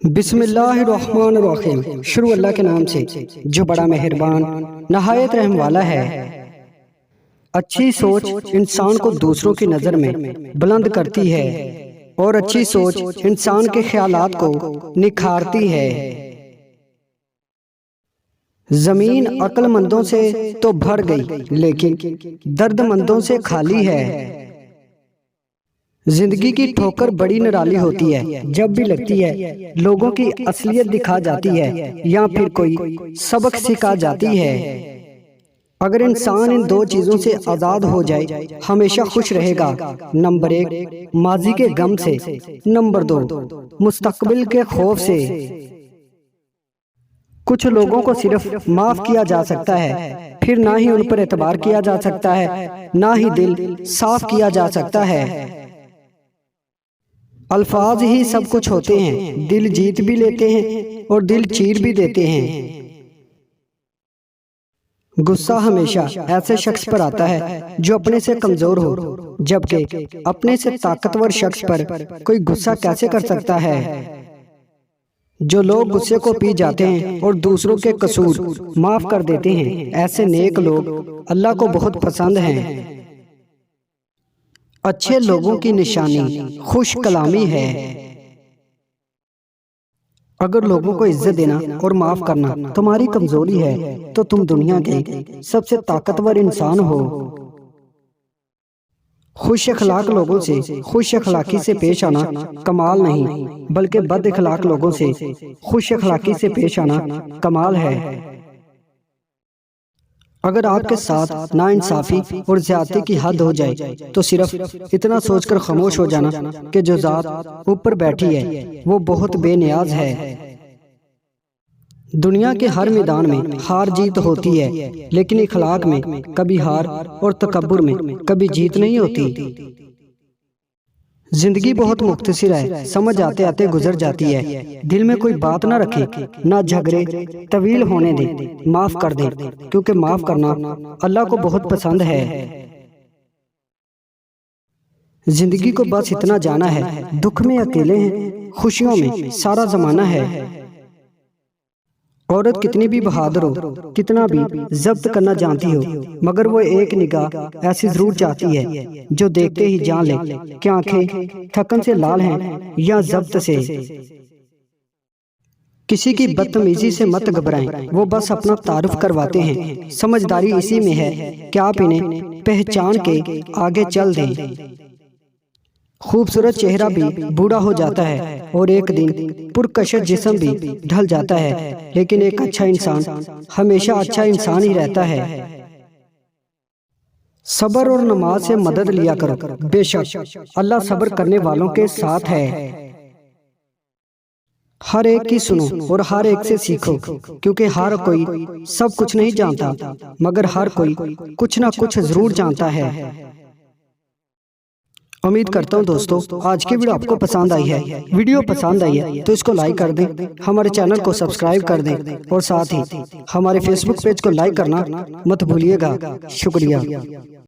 بسم اللہ الرحمن الرحیم۔ شروع اللہ کے نام سے جو بڑا مہربان نہایت رحم والا ہے۔ اچھی سوچ انسان کو دوسروں کی نظر میں بلند کرتی ہے اور اچھی سوچ انسان کے خیالات کو نکھارتی ہے۔ زمین عقل مندوں سے تو بھر گئی لیکن درد مندوں سے خالی ہے۔ زندگی کی ٹھوکر بڑی نرالی ہوتی ہے جب بھی لگتی ہے لوگوں کی اصلیت دکھا جاتی ہے یا پھر کوئی سبق سکھا جاتی ہے۔ اگر انسان ان دو چیزوں سے آزاد ہو جائے ہمیشہ خوش رہے گا۔ نمبر 1 ماضی کے غم سے، نمبر 2 مستقبل کے خوف سے۔ کچھ لوگوں کو صرف معاف کیا جا سکتا ہے، پھر نہ ہی ان پر اعتبار کیا جا سکتا ہے، نہ ہی دل صاف کیا جا سکتا ہے۔ الفاظ ہی سب کچھ ہوتے ہیں، دل جیت بھی لیتے ہیں اور دل چیر بھی دیتے ہیں۔ غصہ ہمیشہ ایسے شخص پر آتا ہے جو اپنے سے کمزور ہو، جبکہ اپنے سے طاقتور شخص پر کوئی غصہ کیسے کر سکتا ہے؟ جو لوگ غصے کو پی جاتے ہیں اور دوسروں کے قصور معاف کر دیتے ہیں، ایسے نیک لوگ اللہ کو بہت پسند ہیں۔ اچھے لوگوں کی نشانی خوش کلامی ہے۔ اگر لوگوں کو عزت دینا اور معاف کرنا تمہاری کمزوری ہے تو تم دنیا کے سب سے طاقتور انسان ہو۔ خوش اخلاق لوگوں سے خوش اخلاقی سے پیش آنا کمال نہیں، بلکہ بد اخلاق لوگوں سے خوش اخلاقی سے پیش آنا کمال ہے۔ اگر آپ کے ساتھ ناانصافی اور زیادتی کی حد ہو جائے تو صرف اتنا سوچ کر خاموش ہو جانا کہ جو ذات اوپر بیٹھی ہے وہ بہت بے نیاز ہے۔ دنیا کے ہر میدان میں ہار جیت ہوتی ہے، لیکن اخلاق میں کبھی ہار اور تکبر میں کبھی جیت نہیں ہوتی۔ زندگی بہت مختصر ہے، سمجھ آتے آتے گزر جاتی ہے۔ دل میں کوئی بات نہ رکھے، نہ جھگڑے طویل ہونے دے، معاف کر دے، کیونکہ معاف کرنا اللہ کو بہت پسند ہے۔ زندگی کو بس اتنا جانا ہے، دکھ میں اکیلے ہیں، خوشیوں میں سارا زمانہ ہے۔ عورت کتنی بھی بہادر ہو، کتنا بھی ضبط کرنا جانتی ہو، مگر وہ ایک نگاہ ایسی ضرور چاہتی ہے جو دیکھتے ہی جان لے کہ آنکھیں تھکن سے لال ہیں یا ضبط سے۔ کسی کی بدتمیزی سے مت گھبرائیں، وہ بس اپنا تعارف کرواتے ہیں۔ سمجھداری اسی میں ہے کہ آپ انہیں پہچان کے آگے چل دیں۔ خوبصورت چہرہ بھی بوڑھا ہو جاتا ہے اور ایک دن پرکشش جسم بھی ڈھل جاتا ہے، لیکن ایک اچھا انسان ہمیشہ اچھا انسان ہی رہتا ہے۔ صبر اور نماز سے مدد لیا کرو، بے شک اللہ صبر کرنے والوں کے ساتھ ہے۔ ہر ایک کی سنو اور ہر ایک سے سیکھو، کیونکہ ہر کوئی سب کچھ نہیں جانتا، مگر ہر کوئی کچھ نہ کچھ ضرور جانتا ہے۔ امید کرتا ہوں دوستو آج کی ویڈیو آپ کو پسند آئی ہے۔ ویڈیو پسند آئی ہے تو اس کو لائک کر دیں، ہمارے چینل کو سبسکرائب کر دیں اور ساتھ ہی ہمارے فیس بک پیج کو لائک کرنا مت بھولیے گا۔ شکریہ۔